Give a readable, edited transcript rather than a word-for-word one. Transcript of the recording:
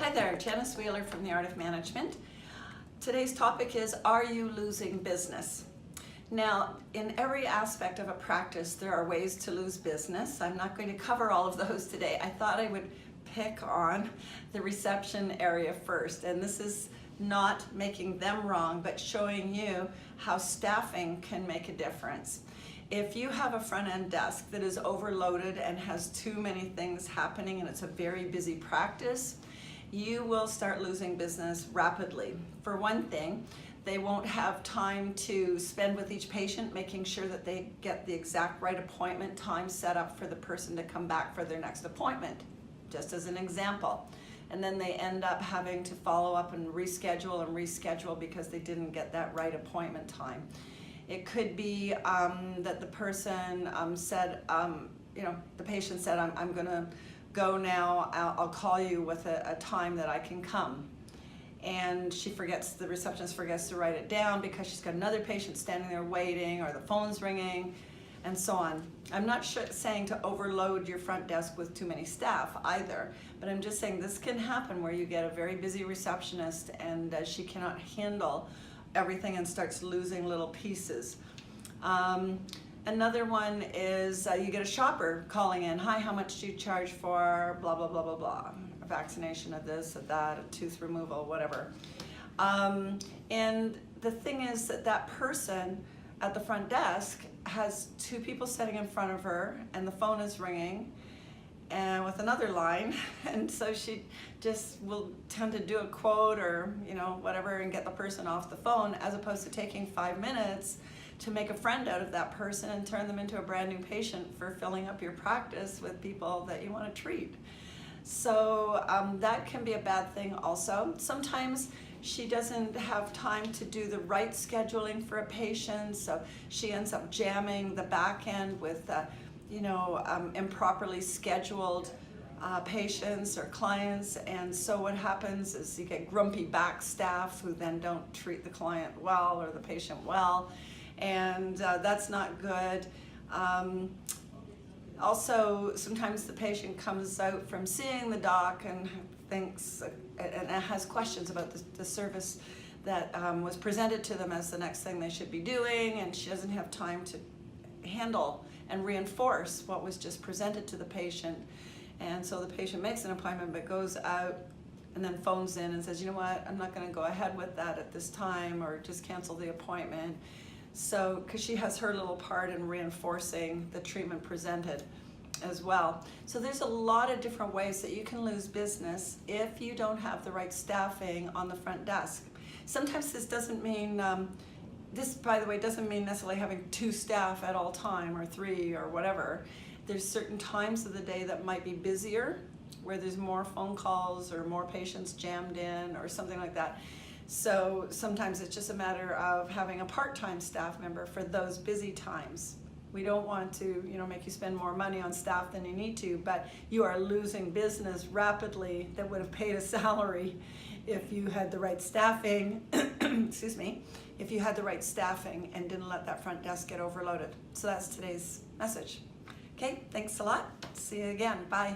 Hi there, Janice Wheeler from The Art of Management. Today's topic is, are you losing business? Now, in every aspect of a practice, there are ways to lose business. I'm not going to cover all of those today. I thought I would pick on the reception area first, and this is not making them wrong, but showing you how staffing can make a difference. If you have a front-end desk that is overloaded and has too many things happening and it's a very busy practice, you will start losing business rapidly. For one thing, they won't have time to spend with each patient, making sure that they get the exact right appointment time set up for the person to come back for their next appointment, just as an example. And then they end up having to follow up and reschedule because they didn't get that right appointment time. It could be that the person said, the patient said, I'm gonna go now, I'll call you with a time that I can come. And the receptionist forgets to write it down because she's got another patient standing there waiting, or the phone's ringing, and so on. I'm not saying to overload your front desk with too many staff either, but I'm just saying this can happen where you get a very busy receptionist and she cannot handle everything and starts losing little pieces. Another one is you get a shopper calling in, hi, how much do you charge for blah, blah, blah, blah, blah, a vaccination of this, of that, a tooth removal, whatever. And the thing is that person at the front desk has two people sitting in front of her and the phone is ringing and with another line, and so she just will tend to do a quote or whatever and get the person off the phone, as opposed to taking 5 minutes to make a friend out of that person and turn them into a brand new patient for filling up your practice with people that you want to treat. So that can be a bad thing also. Sometimes she doesn't have time to do the right scheduling for a patient, so she ends up jamming the back end with improperly scheduled patients or clients, and so what happens is you get grumpy back staff who then don't treat the client well or the patient well, and that's not good. Also, sometimes the patient comes out from seeing the doc and thinks and has questions about the service that was presented to them as the next thing they should be doing, and she doesn't have time to handle and reinforce what was just presented to the patient. And so the patient makes an appointment but goes out and then phones in and says, you know what, I'm not going to go ahead with that at this time, or just cancel the appointment. So, because she has her little part in reinforcing the treatment presented as well. So there's a lot of different ways that you can lose business if you don't have the right staffing on the front desk. Sometimes this doesn't mean, this by the way doesn't mean necessarily having 2 staff at all time or 3 or whatever. There's certain times of the day that might be busier, where there's more phone calls or more patients jammed in or something like that. So sometimes it's just a matter of having a part-time staff member for those busy times. We don't want to, make you spend more money on staff than you need to, but you are losing business rapidly that would have paid a salary if you had the right staffing, excuse me, if you had the right staffing and didn't let that front desk get overloaded. So that's today's message. Okay, thanks a lot. See you again. Bye.